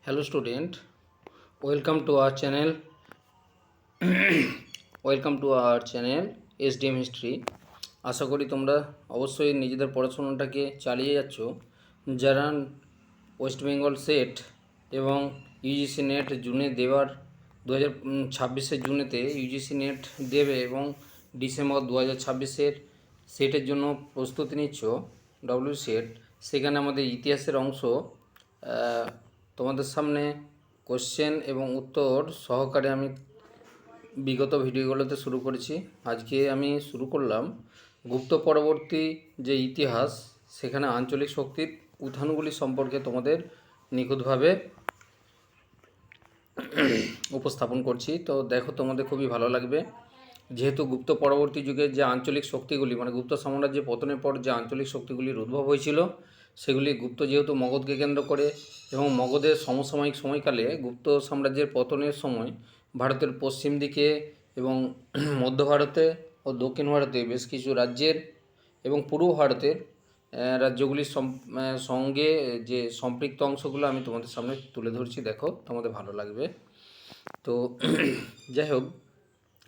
Hello student, welcome to our channel. Welcome to our channel SDM History. আশা করি তোমরা অবশ্যই নিজেদের পড়াশোনাটাকে চালিয়ে যাচ্ছ। যারা ওয়েস্ট বেঙ্গল সেট এবং ইউজিসি নেট জুনে দেওয়ার 2026 জুনেতে ইউজিসি নেট দেবে এবং ডিসেম্বর 2026 সেটের জন্য প্রস্তুতি নিচ্ছ ডব্লিউ সেট, সেখানে আমাদের ইতিহাসের অংশ তোমাদের সামনে কোশ্চেন এবং উত্তর সহকারে আমি বিগত ভিডিওগুলোতে শুরু করেছি। আজকে আমি শুরু করলাম গুপ্ত পরবর্তী যে ইতিহাস, সেখানে আঞ্চলিক শক্তির উত্থানগুলি সম্পর্কে তোমাদের নিখুঁতভাবে উপস্থাপন করছি। তো দেখো, তোমাদের খুবই ভালো লাগবে, যেহেতু গুপ্ত পরবর্তী যুগের যে আঞ্চলিক শক্তিগুলি, মানে গুপ্ত সাম্রাজ্যের পতনের পর যে আঞ্চলিক শক্তিগুলির উদ্ভব হয়েছিল, সেগুলি গুপ্ত যেহেতু মগধকে কেন্দ্র করে, এবং মগধের সমসাময়িক সময়কালে গুপ্ত সাম্রাজ্যের পতনের সময় ভারতের পশ্চিম দিকে এবং মধ্য ভারতে ও দক্ষিণ ভারতে বেশ কিছু রাজ্যের এবং পূর্ব ভারতের রাজ্যগুলির সঙ্গে যে সম্পৃক্ত অংশগুলো আমি তোমাদের সামনে তুলে ধরছি। দেখো, তোমাদের ভালো লাগবে। তো যাই হোক,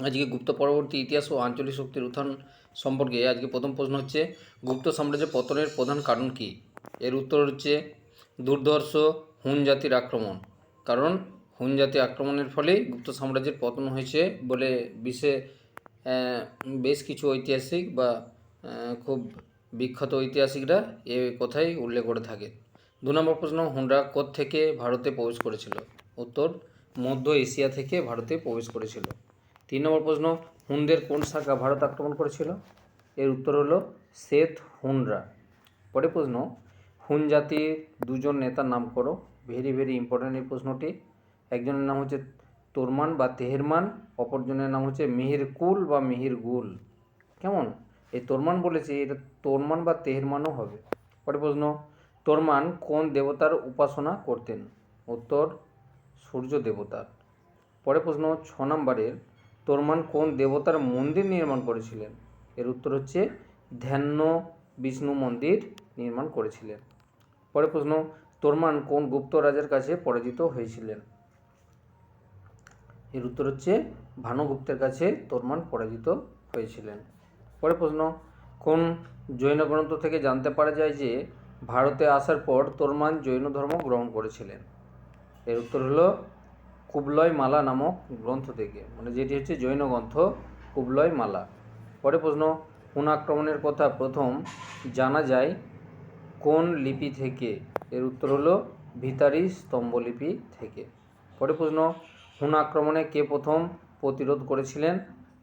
আজকে গুপ্ত পরবর্তী ইতিহাস ও আঞ্চলিক শক্তির উত্থান সম্পর্কে আজকে প্রথম প্রশ্ন হচ্ছে, গুপ্ত সাম্রাজ্যের পতনের প্রধান কারণ কী? এর উত্তর হচ্ছে দুর্ধর্ষ হুন জাতির আক্রমণ। কারণ হুন জাতি আক্রমণের ফলেই গুপ্ত সাম্রাজ্যের পতন হয়েছে বলে বেশ কিছু ঐতিহাসিক বা খুব বিখ্যাত ঐতিহাসিকরা এ কথাই উল্লেখ করে থাকেন। 2 নম্বর প্রশ্ন, হুনরা থেকে ভারতে প্রবেশ করেছিল? উত্তর, মধ্য এশিয়া থেকে ভারতে প্রবেশ করেছিল। 3 নম্বর প্রশ্ন, হুনদের কোন শাখা ভারত আক্রমণ করেছিল? এর উত্তর হলো সেত হুনরা। পরের প্রশ্ন, হুন জাতির দুজন নেতার নাম করো। ভেরি ভেরি ইম্পর্ট্যান্ট এই প্রশ্নটি। একজনের নাম হচ্ছে তোরমান বা তেহেরমান, অপরজনের নাম হচ্ছে মিহিরকুল বা মিহিরগুল। কেমন? এই তোরমান বলেছি, এটা তোরমান বা তেহেরমানও হবে। পরের প্রশ্ন, তোরমান কোন দেবতার উপাসনা করতেন? উত্তর, সূর্য দেবতার। পরের প্রশ্ন 6 নম্বরের, তোরমান কোন দেবতার মন্দির নির্মাণ করেছিলেন? এর উত্তর হচ্ছে ধ্যান্য বিষ্ণু মন্দির নির্মাণ করেছিলেন। পরের প্রশ্ন, তোরমান কোন গুপ্ত রাজার কাছে পরাজিত হয়েছিলেন? এর উত্তর হচ্ছে ভানুগুপ্তের কাছে তোরমান পরাজিত হয়েছিলেন। পরের প্রশ্ন, কোন জৈন গ্রন্থ থেকে জানতে পারা যায় যে ভারতে আসার পর তোরমান জৈন ধর্ম গ্রহণ করেছিলেন? এর উত্তর হলো কুবলয় মালা নামক গ্রন্থ থেকে, মানে যেটি হচ্ছে জৈন গ্রন্থ কুবলয় মালা। পরের প্রশ্ন, হুন আক্রমণের কথা প্রথম জানা যায় কোন লিপি থেকে? এর উত্তর হলো ভিতারি স্তম্ভলিপি থেকে। পরের প্রশ্ন, হুন আক্রমণে কে প্রথম প্রতিরোধ করেছিলেন?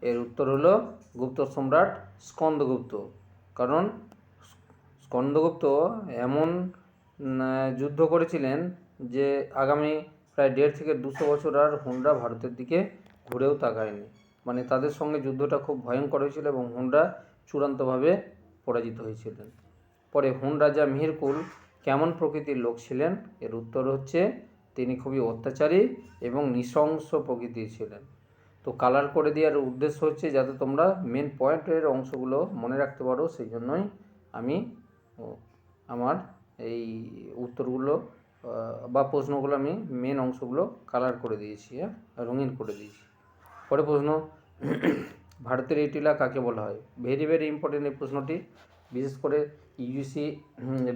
এর উত্তর হলো গুপ্ত সম্রাট স্কন্দগুপ্ত। কারণ স্কন্দগুপ্ত এমন যুদ্ধ করেছিলেন যে আগামী প্রায় 1.5 থেকে 200 বছর আর হুনরা ভারতের দিকে ঘুরেও তাকায়নি। মানে তাদের সঙ্গে যুদ্ধটা খুব ভয়ঙ্কর হয়েছিল এবং হুনরা চূড়ান্তভাবে পরাজিত হয়েছিলেন। পরে হুন রাজা মিহিরকুল কেমন প্রকৃতির লোক ছিলেন? এর উত্তর হচ্ছে তিনি খুবই অত্যাচারী এবং নৃশংস প্রকৃতির ছিলেন। তো কালার করে দেওয়ার উদ্দেশ্য হচ্ছে যাতে তোমরা মেন পয়েন্টের অংশগুলো মনে রাখতে পারো, সেই জন্যই আমি আমার এই উত্তরগুলো বা প্রশ্নগুলো আমি মেন অংশগুলো কালার করে দিয়েছি, রঙিন করে দিয়েছি। পরে প্রশ্ন, ভারতের এই টিলা কাকে বলা হয়? ভেরি ভেরি ইম্পর্টেন্ট এই প্রশ্নটি, বিশেষ করে ইউজিসি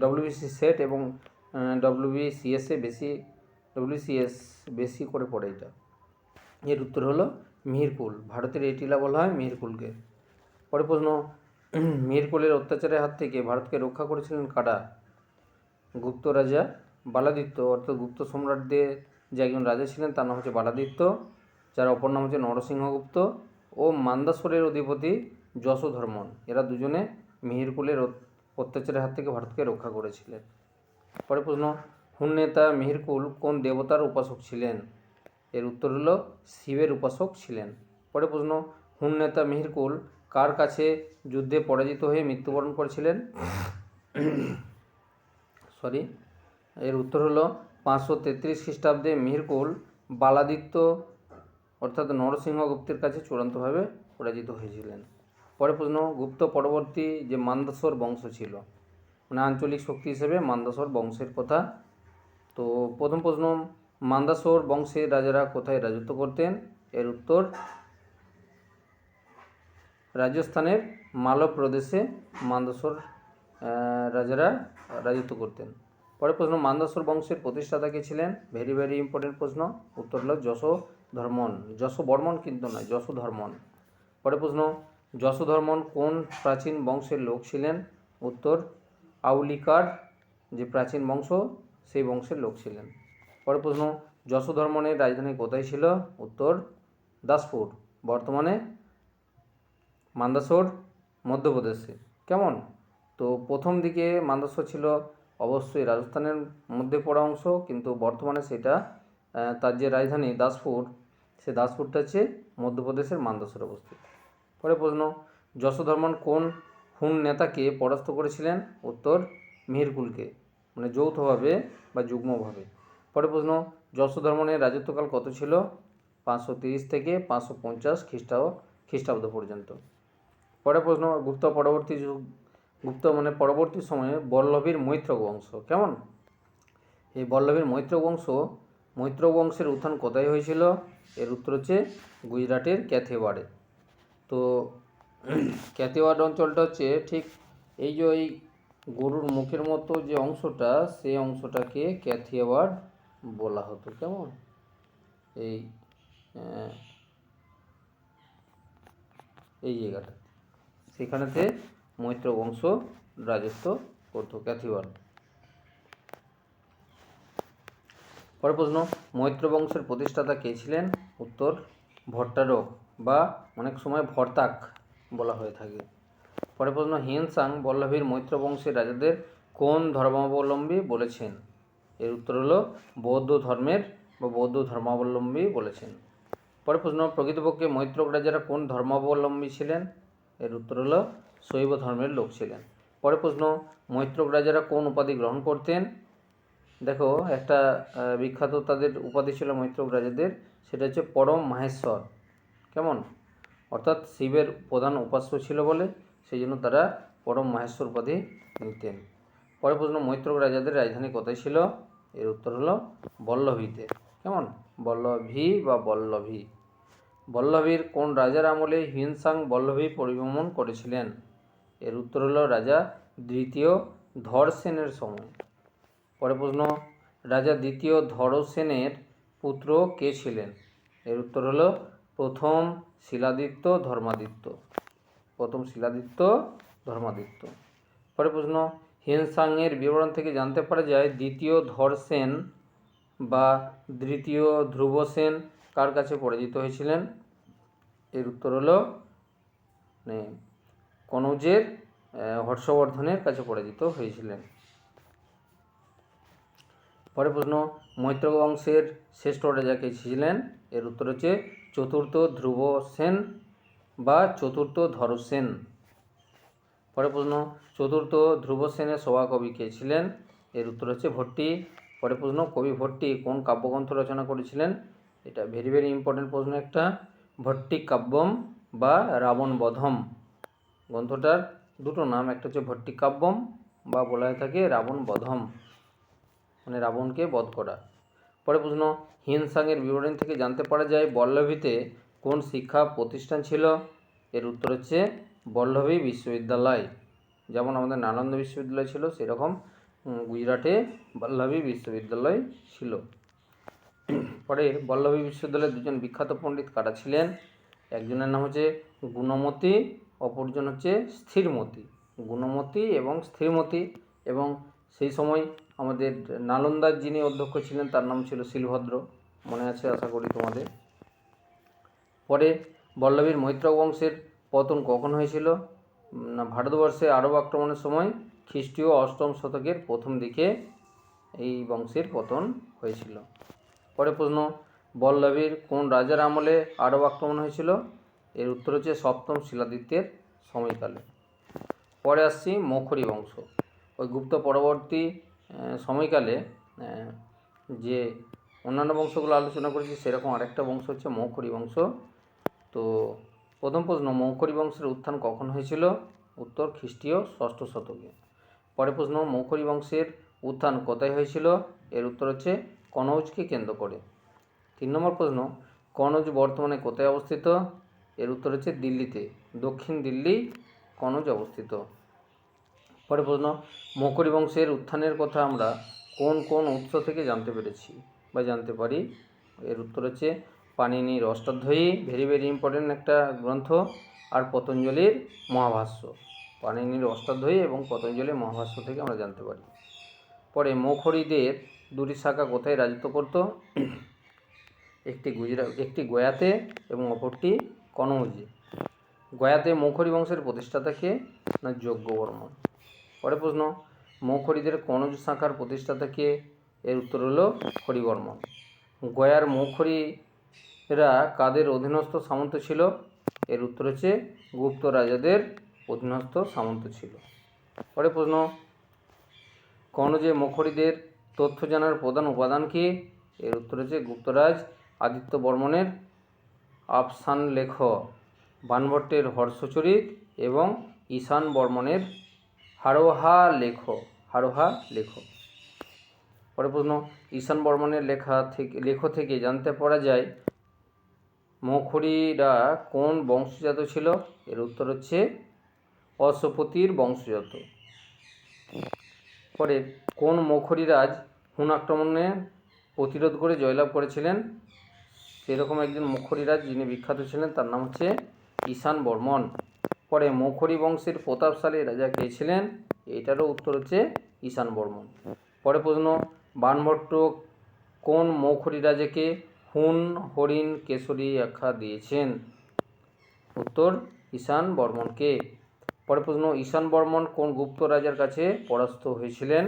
ডব্লিউবিসি সেট এবং ডব্লিউবিসিএস বেশি করে পড়ে এটা। এর উত্তর হলো মিহিরকুল। ভারতের এই টিলা বলা হয় মিহিরকুলকে। পরে প্রশ্ন, মিহিরকুলের অত্যাচারের হাত থেকে ভারতকে রক্ষা করেছিলেন কারা? গুপ্ত রাজা বালাদিত্য, অর্থাৎ গুপ্ত সম্রাটদের যে একজন রাজা ছিলেন তার নাম হচ্ছে বালাদিত্য, যার অপর নাম হচ্ছে নরসিংহগুপ্ত, ও মান্দাসরের অধিপতি যশোধর্মন। এরা দুজনে মিহিরকুলের অত্যাচারের হাত থেকে ভারতকে রক্ষা করেছিলেন। পরে প্রশ্ন, হুন নেতা মিহিরকুল কোন দেবতার উপাসক ছিলেন? এর উত্তর হলো শিবের উপাসক ছিলেন। পরে প্রশ্ন, হুন নেতা মিহিরকুল কার কাছে যুদ্ধে পরাজিত হয়ে মৃত্যুবরণ করেছিলেন? এর উত্তর হলো 533 খ্রিস্টাব্দে মিহিরকুল বালাদিত্য অর্থাৎ নরসিংহগুপ্তের কাছে চূড়ান্তভাবে পরাজিত হয়েছিলেন। পরে প্রশ্ন, গুপ্ত পরবর্তী যে মান্দাসর বংশ ছিল, মানে আঞ্চলিক শক্তি হিসেবে মান্দাসর বংশের কথা। তো প্রথম প্রশ্ন, মান্দাসোর বংশের রাজারা কোথায় রাজত্ব করতেন? এর উত্তর রাজস্থানের মালব প্রদেশে মান্দাসোর রাজারা রাজত্ব করতেন। পরের প্রশ্ন, মান্দাসোর বংশের প্রতিষ্ঠাতা কে ছিলেন? ভেরি ভেরি ইম্পর্টেন্ট প্রশ্ন। উত্তর হল যশোধর্মন। যশোবর্মন কিন্তু নয়, যশোধর্মন। পরের প্রশ্ন, যশোধর্মন কোন প্রাচীন বংশের লোক ছিলেন? উত্তর আউলিকার যে প্রাচীন বংশ সেই বংশের লোক ছিলেন। পরের প্রশ্ন, যশোধর্মনের রাজধানী কোথায় ছিল? উত্তর দাসপুর, বর্তমানে মান্দাসোর মধ্যপ্রদেশে। কেমন? তো প্রথম দিকে মান্দাসোর ছিল অবশ্যই রাজস্থানের মধ্যে পড়া অংশ, কিন্তু বর্তমানে সেটা তার যে রাজধানী দাসপুর, সে দাসপুরটা হচ্ছে মধ্যপ্রদেশের মান্দাসোর অবস্থিত। পরে প্রশ্ন, যশোধর্মন কোন হুন নেতাকে পরাস্ত করেছিলেন? উত্তর মিহিরকুলকে, মানে যৌথভাবে বা যুগ্মভাবে। পরে প্রশ্ন, যশোধর্মনের রাজত্বকাল কত ছিল? 530 থেকে 550 খ্রিস্টাব্দ পর্যন্ত। পরে প্রশ্ন, গুপ্ত মানে পরবর্তী সময়ে বল্লভীর মৈত্রক বংশ। কেমন? এই বল্লভীর মৈত্রক বংশের উত্থান কোথায় হয়েছিল? এর উত্তর হচ্ছে গুজরাটের ক্যাথিওয়াড়ে। তো ক্যাথিওয়াড় অঞ্চলটা হচ্ছে ঠিক এই যে ওই গরুর মুখের মতো যে অংশটা, সেই অংশটাকে ক্যাথিওয়াড় বলা হতো। কেমন? এই জায়গাটা, সেখানেতে মৈত্র বংশ রাজত্ব করত, ক্যাথিওয়াড়। পরের প্রশ্ন, মৈত্র বংশের প্রতিষ্ঠাতা কে ছিলেন? উত্তর ভট্টারক বা অনেক সময় ভর্তাক বলা হয়ে থাকে। পরের প্রশ্ন, হিউয়েন বল্লভীর মৈত্র বংশের রাজাদের কোন ধর্মাবলম্বী বলেছেন? এর উত্তর হলো বৌদ্ধ ধর্মের বা বৌদ্ধ ধর্মাবলম্বী বলেছেন। পরের প্রশ্ন, প্রকৃতপক্ষে মৈত্রক রাজারা কোন ধর্মাবলম্বী ছিলেন? এর উত্তর হলো শৈব ধর্মের লোক ছিলেন। পরের প্রশ্ন, মৈত্রক রাজারা কোন উপাধি গ্রহণ করতেন? দেখো, একটা বিখ্যাত তাদের উপাধি ছিল মৈত্রক রাজাদের, সেটা হচ্ছে পরম মাহেশ্বর। কেমন? অর্থাৎ শিবের প্রধান উপাস্য ছিল বলে সেই জন্য তারা পরম মাহেশ্বর উপাধি নিতেন। পরের প্রশ্ন, মৈত্রক রাজাদের রাজধানী কোথায় ছিল? এর উত্তর হলো বল্লভীতে। কেমন? বল্লভী বা বল্লভী। বল্লভীর কোন রাজার আমলে হিউয়েন বল্লভী পরিভ্রমণ করেছিলেন? এর উত্তর হলো রাজা দ্বিতীয় ধরসেনের সময়। পরের প্রশ্ন, রাজা দ্বিতীয় ধরসেনের পুত্র কে ছিলেন? এর উত্তর হলো প্রথম শিলাদিত্য ধর্মাদিত্য। পরের প্রশ্ন, হিউয়েন বিবরণ থেকে জানতে পারা যায় দ্বিতীয় ধরসেন বা দ্বিতীয় ধ্রুবসেন কার কাছে পরাজিত হয়েছিলেন? এর উত্তর হলো কনৌজের হর্ষবর্ধনের কাছে পরাজিত হয়েছিলেন। পরের প্রশ্ন, মৈত্রক বংশের শ্রেষ্ঠ রাজা কে ছিলেন? এর উত্তর হচ্ছে চতুর্থ ধ্রুবসেন বা চতুর্থ ধরসেন। পরের প্রশ্ন, চতুর্থ ধ্রুবসেনের সভাকবি কে ছিলেন? এর উত্তর হচ্ছে ভট্টি। পরের প্রশ্ন, কবি ভট্টি কোন কাব্যগ্রন্থ রচনা করেছিলেন? এটা ভেরি ভেরি ইম্পর্টেন্ট প্রশ্ন একটা। ভট্টি কাব্যম বা রাবণ বধম। গ্রন্থটার দুটো নাম, একটা হচ্ছে ভট্টি কাব্যম বা বলা হয়ে থাকে রাবণ বধম, মানে রাবণকে বধ করা। পরের প্রশ্ন, হিউয়েন বিবরণ থেকে জানতে পারা যায় বল্লভীতে কোন শিক্ষা প্রতিষ্ঠান ছিল? এর উত্তর হচ্ছে বল্লভী বিশ্ববিদ্যালয়। যেমন আমাদের নালন্দা বিশ্ববিদ্যালয় ছিল, সেরকম গুজরাটে বল্লভী বিশ্ববিদ্যালয় ছিল। পরে বল্লভী বিশ্ববিদ্যালয়ের দুজন বিখ্যাত পণ্ডিত কারা ছিলেন? একজনের নাম হচ্ছে গুণমতী, অপরজন হচ্ছে স্থিরমতী। গুণমতী এবং স্থিরমতী। এবং সেই সময় আমাদের নালন্দার যিনি অধ্যক্ষ ছিলেন তার নাম ছিল শিলভদ্র, মনে আছে আশা করি তোমাদের। পরে বল্লভীর মৈত্রক বংশের পতন কখন হয়েছিল? না, ভারতবর্ষে আরব আক্রমণের সময় খ্রিস্টীয় 8ম শতকের প্রথম দিকে এই বংশের পতন হয়েছিল। পরে প্রশ্ন, বল্লভীর কোন রাজার আমলে আরব আক্রমণ হয়েছিল? এর উত্তর হচ্ছে 7ম শিলাদিত্যের সময়কালে। পরে আসছি মৌখরী বংশ। ওই গুপ্ত পরবর্তী সময়কালে যে অন্যান্য বংশগুলো আলোচনা করেছি সেরকম আরেকটা বংশ হচ্ছে মৌখরী বংশ। তো প্রথম প্রশ্ন, মৌখরী বংশের উত্থান কখন হয়েছিল? উত্তর খ্রিস্টীয় 6ষ্ঠ শতকে। পরে প্রশ্ন, মৌখরী বংশের উত্থান কোথায় হয়েছিল? এর উত্তর হচ্ছে কনৌজকে কেন্দ্র করে। 3 নম্বর প্রশ্ন, কনৌজ বর্তমানে কোথায় অবস্থিত? এর উত্তর হচ্ছে দিল্লিতে, দক্ষিণ দিল্লি কনৌজ অবস্থিত। পরে প্রশ্ন, মৌখরী বংশের উত্থানের কথা আমরা কোন কোন উৎস থেকে জানতে পেরেছি বা জানতে পারি? এর উত্তর হচ্ছে পাণিনির অষ্টাধ্যায়ী, ভেরি ভেরি ইম্পর্টেন্ট একটা গ্রন্থ, আর পতঞ্জলির মহাভাষ্য। পাণিনির অষ্টাধ্যায়ী এবং পতঞ্জলির মহাভাষ্য থেকে আমরা জানতে পারি। পরে মৌখরীদের দুটি শাখা কোথায় রাজত্ব করত? একটি গয়াতে এবং অপরটি কনৌজে। গয়াতে মৌখরী বংশের প্রতিষ্ঠাতা কে? না যজ্ঞবর্মন। পরে প্রশ্ন, মৌখরীদের কনৌজ শাখার প্রতিষ্ঠাতা কে? এর উত্তর হলো হরিবর্মন। গয়ার মৌখরীরা কাদের অধীনস্থ সামন্ত ছিল? এর উত্তর হচ্ছে গুপ্ত রাজাদের অধীনস্থ সামন্ত ছিল। পরে প্রশ্ন, কনৌজে মৌখরীদের তথ্য জানার প্রধান উপাদান কি? এর উত্তর হচ্ছে গুপ্তরাজ আদিত্য বর্মনের আফসান লেখ, বাণভট্টের হর্ষচরিত এবং ঈশান বর্মনের হারোহা লেখ। পরে প্রশ্ন, ঈশান বর্মনের লেখ থেকে জানতে পারা যায় মৌখরীরা কোন বংশজাত ছিল? এর উত্তর হচ্ছে অশ্বপতির বংশজাত। পরে কোন মৌখরীরাজ হুন আক্রমণে প্রতিরোধ করে জয়লাভ করেছিলেন? সেরকম একজন মৌখরীরাজ যিনি বিখ্যাত ছিলেন, তার নাম হচ্ছে ঈশান বর্মন। পরে মৌখরী বংশের প্রতাপশালী রাজা কে ছিলেন? এটারও উত্তর হচ্ছে ঈশান বর্মন। পরে প্রশ্ন, বাণভট্ট কোন মৌখরী রাজাকে হুন হরিণ কেশরী আখ্যা দিয়েছেন? উত্তর ঈশান বর্মনকে। পরে প্রশ্ন, ঈশান বর্মন কোন গুপ্ত রাজার কাছে পরাস্ত হয়েছিলেন?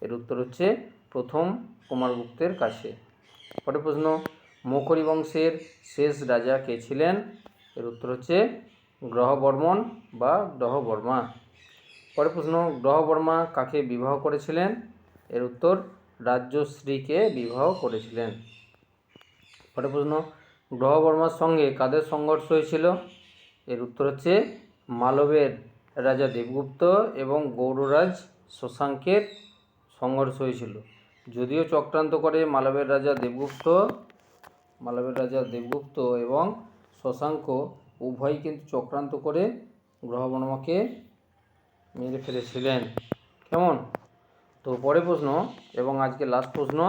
এর উত্তর হচ্ছে প্রথম কুমারগুপ্তের কাছে। পরে প্রশ্ন, মৌখরী বংশের শেষ রাজা কে ছিলেন? এর উত্তর হচ্ছে গ্রহবর্মন বা গ্রহবর্মা। পরে প্রশ্ন, গ্রহবর্মা কাকে বিবাহ করেছিলেন? এর উত্তর রাজ্যশ্রীকে বিবাহ করেছিলেন। পরে প্রশ্ন, গ্রহবর্মার সঙ্গে কাদের সংঘর্ষ হয়েছিল? এর উত্তর হচ্ছে মালবের রাজা দেবগুপ্ত এবং গৌড়রাজ শশাঙ্কের সংঘর্ষ হয়েছিল। যদিও চক্রান্ত করে মালবের রাজা দেবগুপ্ত এবং শশাঙ্ক উভয়ই কিন্তু চক্রান্ত করে গ্রহবর্মাকে মেরে ফেলেছিলেন। কেমন? তো পরে প্রশ্ন এবং আজকে লাস্ট প্রশ্ন,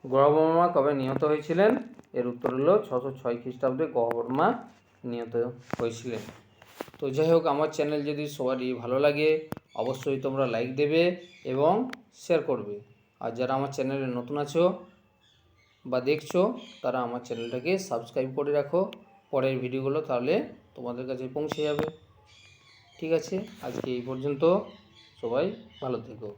গ্রহবর্মা কবে নিহত হয়েছিলেন? এর উত্তর হলো 606 খ্রিস্টাব্দে গ্রহবর্মা নিহত হয়েছিলেন। তো যাই হোক, আমার চ্যানেল যদি সবারই ভালো লাগে অবশ্যই তোমরা লাইক দেবে এবং শেয়ার করবে। আর যারা আমার চ্যানেলে নতুন আছো বা দেখছো, তারা আমার চ্যানেলটাকে সাবস্ক্রাইব করে রাখো। পরের ভিডিওগুলো তাহলে তোমাদের কাছে পৌঁছে যাবে। ঠিক আছে, আজকে এই পর্যন্ত। সবাই ভালো থেকো।